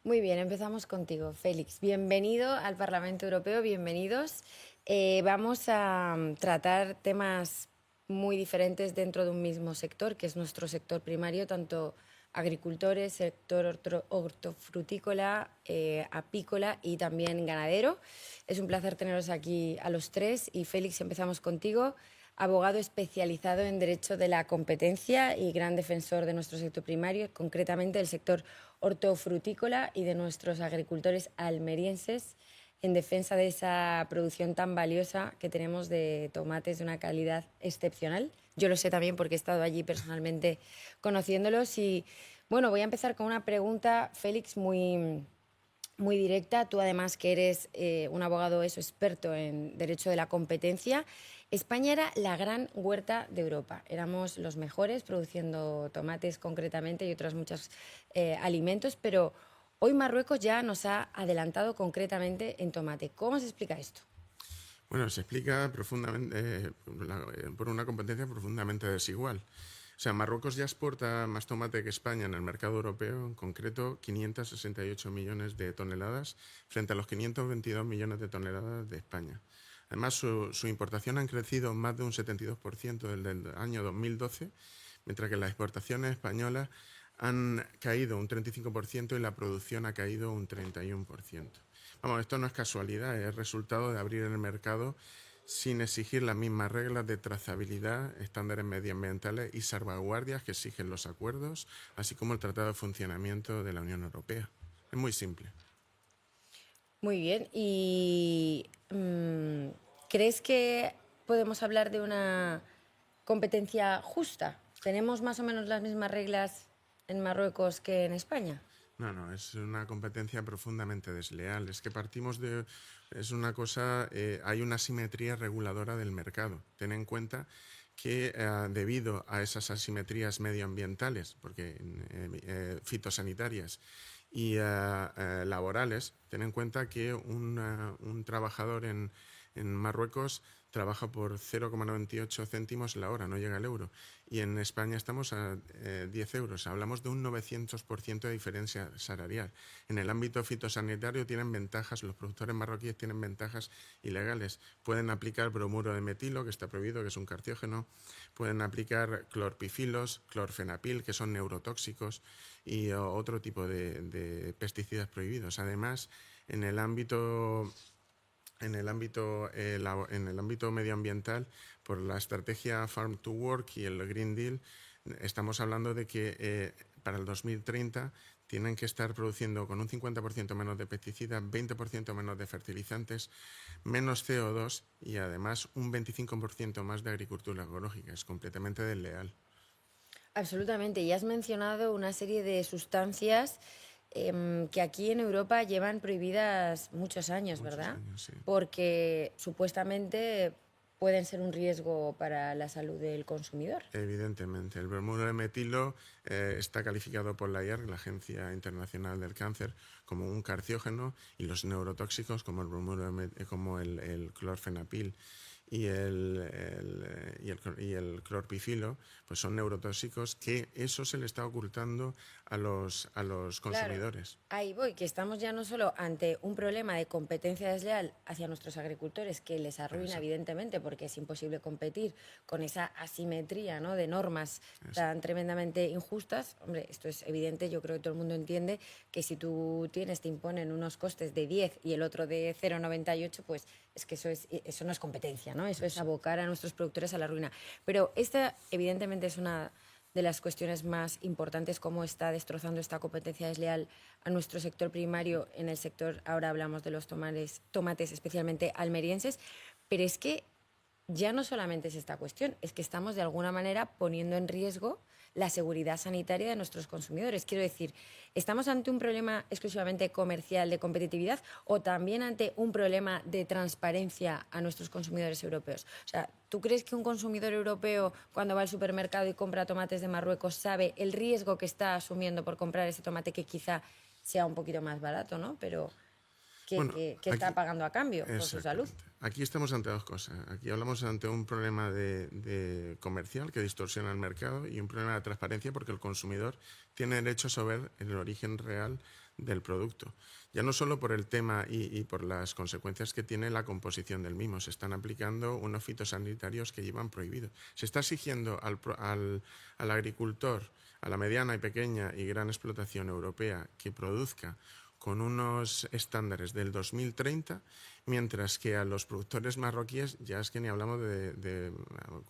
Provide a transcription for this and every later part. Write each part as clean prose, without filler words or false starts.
Muy bien, empezamos contigo, Félix. Bienvenido al Parlamento Europeo, bienvenidos. Vamos a tratar temas muy diferentes dentro de un mismo sector, que es nuestro sector primario, tanto agricultores, sector hortofrutícola, apícola y también ganadero. Es un placer teneros aquí a los tres y Félix, empezamos contigo, abogado especializado en Derecho de la Competencia y gran defensor de nuestro sector primario, concretamente del sector hortofrutícola y de nuestros agricultores almerienses, en defensa de esa producción tan valiosa que tenemos de tomates de una calidad excepcional. Yo lo sé también porque he estado allí personalmente conociéndolos y, bueno, voy a empezar con una pregunta, Félix, muy directa. Tú, además, que eres un abogado experto en derecho de la competencia. España era la gran huerta de Europa. Éramos los mejores produciendo tomates concretamente y otros muchos alimentos, pero hoy Marruecos ya nos ha adelantado concretamente en tomate. ¿Cómo se explica esto? Bueno, se explica profundamente por una competencia profundamente desigual. O sea, Marruecos ya exporta más tomate que España en el mercado europeo, en concreto 568 millones de toneladas frente a los 522 millones de toneladas de España. Además, su importación ha crecido más de un 72% desde el año 2012, mientras que las exportaciones españolas han caído un 35% y la producción ha caído un 31%. Vamos, esto no es casualidad, es resultado de abrir el mercado sin exigir las mismas reglas de trazabilidad, estándares medioambientales y salvaguardias que exigen los acuerdos, así como el Tratado de Funcionamiento de la Unión Europea. Es muy simple. Muy bien. ¿Crees que podemos hablar de una competencia justa? ¿Tenemos más o menos las mismas reglas en Marruecos que en España? No, es una competencia profundamente desleal. Es que partimos de... Es una cosa... hay una asimetría reguladora del mercado. Ten en cuenta que debido a esas asimetrías medioambientales, porque fitosanitarias y laborales, ten en cuenta que un trabajador en Marruecos trabaja por 0,98 céntimos la hora, no llega al euro. Y en España estamos a 10 euros. Hablamos de un 900% de diferencia salarial. En el ámbito fitosanitario tienen ventajas, los productores marroquíes tienen ventajas ilegales. Pueden aplicar bromuro de metilo, que está prohibido, que es un carciógeno. Pueden aplicar clorpifilos, clorfenapil, que son neurotóxicos, y otro tipo de pesticidas prohibidos. Además, en el ámbito medioambiental, por la estrategia Farm to Work y el Green Deal, estamos hablando de que para el 2030 tienen que estar produciendo con un 50% menos de pesticidas, 20% menos de fertilizantes, menos CO2 y además un 25% más de agricultura ecológica. Es completamente desleal. Absolutamente. Y has mencionado una serie de sustancias que aquí en Europa llevan prohibidas muchos años, Muchos ¿verdad? años, sí. Porque supuestamente pueden ser un riesgo para la salud del consumidor. Evidentemente, el bromuro de metilo está calificado por la IARC, la Agencia Internacional del Cáncer, como un carciógeno, y los neurotóxicos como como el clorfenapil y el clorpifilo, pues son neurotóxicos que eso se le está ocultando a los Claro, consumidores. ahí voy, que estamos ya no solo ante un problema de competencia desleal hacia nuestros agricultores, que les arruina Exacto, evidentemente porque es imposible competir con esa asimetría, ¿no?, de normas tan exacto. tremendamente injustas. Hombre, esto es evidente, yo creo que todo el mundo entiende que si tú te imponen unos costes de 10 y el otro de 0,98, pues es que eso no es competencia, ¿no? Eso es abocar a nuestros productores a la ruina. Pero esta evidentemente es una de las cuestiones más importantes, cómo está destrozando esta competencia desleal a nuestro sector primario. En el sector, ahora hablamos de los tomates especialmente almerienses, pero es que ya no solamente es esta cuestión, es que estamos de alguna manera poniendo en riesgo la seguridad sanitaria de nuestros consumidores. Quiero decir, ¿estamos ante un problema exclusivamente comercial de competitividad o también ante un problema de transparencia a nuestros consumidores europeos? O sea, ¿tú crees que un consumidor europeo, cuando va al supermercado y compra tomates de Marruecos, sabe el riesgo que está asumiendo por comprar ese tomate, que quizá sea un poquito más barato, ¿no? Pero que, Bueno, que, que está aquí, pagando a cambio por su salud? exactamente. Aquí estamos ante dos cosas. Aquí hablamos ante un problema de comercial que distorsiona el mercado y un problema de transparencia porque el consumidor tiene derecho a saber el origen real del producto. Ya no solo por el tema y por las consecuencias que tiene la composición del mismo, se están aplicando unos fitosanitarios que llevan prohibidos. Se está exigiendo al agricultor, a la mediana y pequeña y gran explotación europea, que produzca con unos estándares del 2030, mientras que a los productores marroquíes ya es que ni hablamos de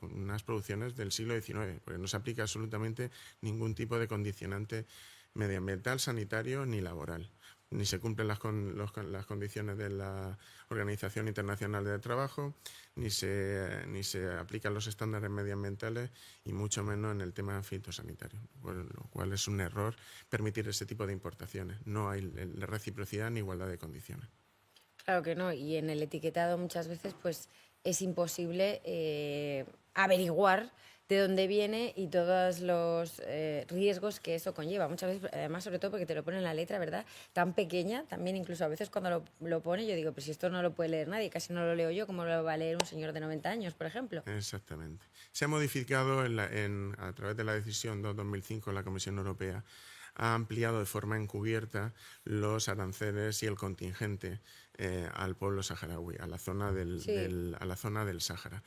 unas producciones del siglo XIX, porque no se aplica absolutamente ningún tipo de condicionante medioambiental, sanitario ni laboral. Ni se cumplen las condiciones de la Organización Internacional del Trabajo, ni se aplican los estándares medioambientales y mucho menos en el tema fitosanitario, por lo cual es un error permitir ese tipo de importaciones. No hay reciprocidad ni igualdad de condiciones. Claro que no, y en el etiquetado muchas veces pues es imposible averiguar de dónde viene y todos los riesgos que eso conlleva. Muchas veces, además, sobre todo porque te lo pone en la letra, ¿verdad? Tan pequeña, también incluso a veces cuando lo pone yo digo, pues si esto no lo puede leer nadie, casi no lo leo yo, ¿cómo lo va a leer un señor de 90 años, por ejemplo? Exactamente. Se ha modificado a través de la decisión 2005 de la Comisión Europea, ha ampliado de forma encubierta los aranceles y el contingente al pueblo saharaui, a la zona del Sáhara.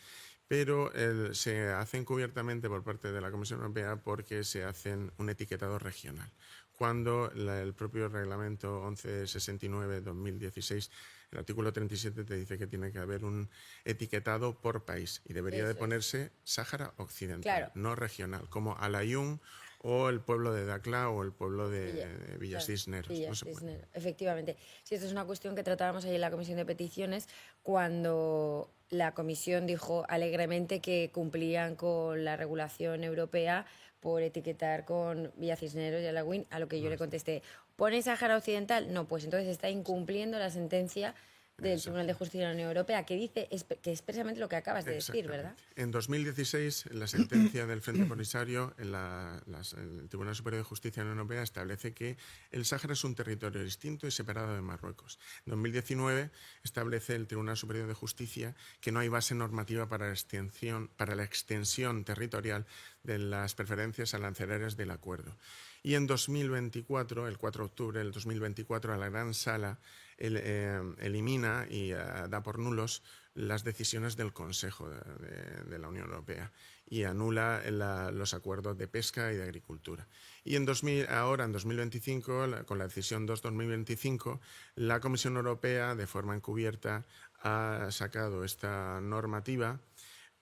Pero se hace encubiertamente por parte de la Comisión Europea porque se hacen un etiquetado regional. Cuando el propio reglamento 1169-2016, el artículo 37 te dice que tiene que haber un etiquetado por país y debería de ponerse Sáhara Occidental, claro, no regional, como Alayún o el pueblo de Dakhla o el pueblo de Villas Cisneros. Villas Cisneros, efectivamente. Sí, esto es una cuestión que tratábamos ahí en la Comisión de Peticiones cuando la Comisión dijo alegremente que cumplían con la regulación europea por etiquetar con Villas Cisneros y Alayún, a lo que yo le contesté, ¿pone Sáhara Occidental? No, pues entonces está incumpliendo la sentencia del Tribunal de Justicia de la Unión Europea, que dice que es precisamente lo que acabas de decir, ¿verdad? En 2016, la sentencia del Frente Polisario, el Tribunal Superior de Justicia de la Unión Europea establece que el Sáhara es un territorio distinto y separado de Marruecos. En 2019 establece el Tribunal Superior de Justicia que no hay base normativa para la extensión territorial de las preferencias arancelarias del acuerdo. Y en 2024, el 4 de octubre del 2024, la Gran Sala elimina y da por nulos las decisiones del Consejo de la Unión Europea y anula los acuerdos de pesca y de agricultura. Y ahora, en 2025, con la decisión 2-2025, la Comisión Europea, de forma encubierta, ha sacado esta normativa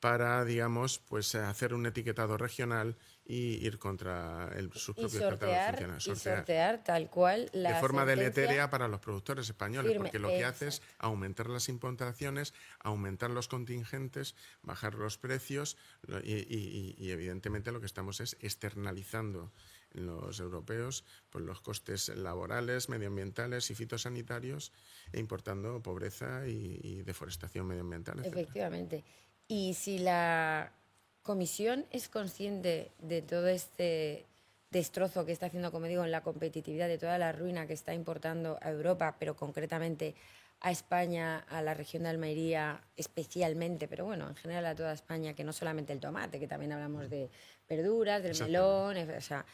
para, digamos, pues hacer un etiquetado regional y ir contra sus propios tratados funcionales. Y sortear tal cual la de forma sentencia deletérea para los productores españoles, firme, porque lo que hace es aumentar las importaciones, aumentar los contingentes, bajar los precios y evidentemente lo que estamos es externalizando los europeos pues los costes laborales, medioambientales y fitosanitarios e importando pobreza y deforestación medioambiental, etc. Efectivamente. Y si la Comisión es consciente de todo este destrozo que está haciendo, como digo, en la competitividad, de toda la ruina que está importando a Europa, pero concretamente a España, a la región de Almería especialmente, pero bueno, en general a toda España, que no solamente el tomate, que también hablamos de verduras, del melón, o sea,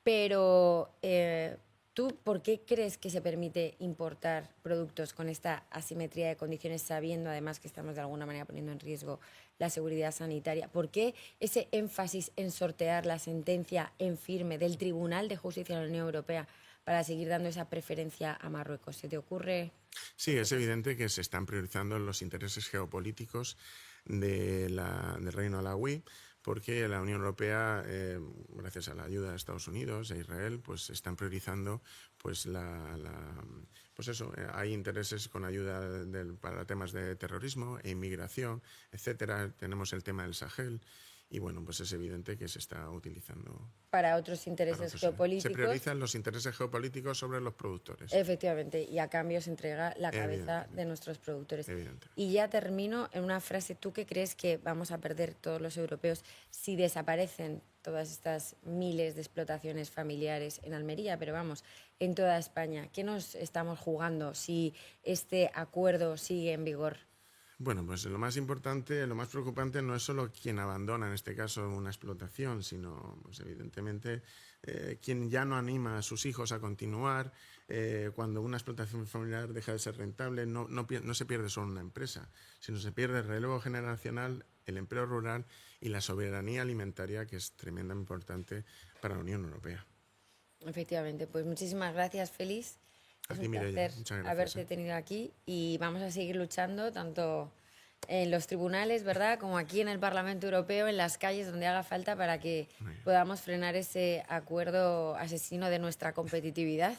pero ¿tú por qué crees que se permite importar productos con esta asimetría de condiciones, sabiendo además que estamos de alguna manera poniendo en riesgo la seguridad sanitaria? ¿Por qué ese énfasis en sortear la sentencia en firme del Tribunal de Justicia de la Unión Europea para seguir dando esa preferencia a Marruecos? ¿Se te ocurre? Sí, es evidente que se están priorizando los intereses geopolíticos del Reino Alauí, porque la Unión Europea, gracias a la ayuda de Estados Unidos e Israel, pues están priorizando pues pues eso, hay intereses con ayuda para temas de terrorismo e inmigración, etcétera. Tenemos el tema del Sahel y bueno, pues es evidente que se está utilizando Para otros intereses geopolíticos. Se priorizan los intereses geopolíticos sobre los productores. Efectivamente, y a cambio se entrega la cabeza de nuestros productores. Y ya termino en una frase. ¿Tú qué crees que vamos a perder todos los europeos si desaparecen todas estas miles de explotaciones familiares en Almería, pero vamos, en toda España? ¿Qué nos estamos jugando si este acuerdo sigue en vigor? Bueno, pues lo más importante, lo más preocupante no es solo quien abandona, en este caso, una explotación, sino, pues, evidentemente, quien ya no anima a sus hijos a continuar, cuando una explotación familiar deja de ser rentable, no se pierde solo una empresa, sino se pierde el relevo generacional, el empleo rural y la soberanía alimentaria, que es tremendamente importante para la Unión Europea. Efectivamente, pues muchísimas gracias, Félix. A Es ti, un Mireia, placer muchas gracias. haberte tenido aquí y vamos a seguir luchando tanto en los tribunales, ¿verdad?, como aquí en el Parlamento Europeo, en las calles, donde haga falta, para que podamos frenar ese acuerdo asesino de nuestra competitividad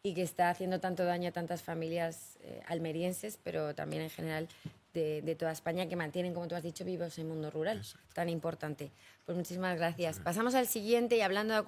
y que está haciendo tanto daño a tantas familias almerienses, pero también en general de toda España, que mantienen, como tú has dicho, vivos el mundo rural, tan importante. Pues muchísimas gracias. Pasamos al siguiente y hablando de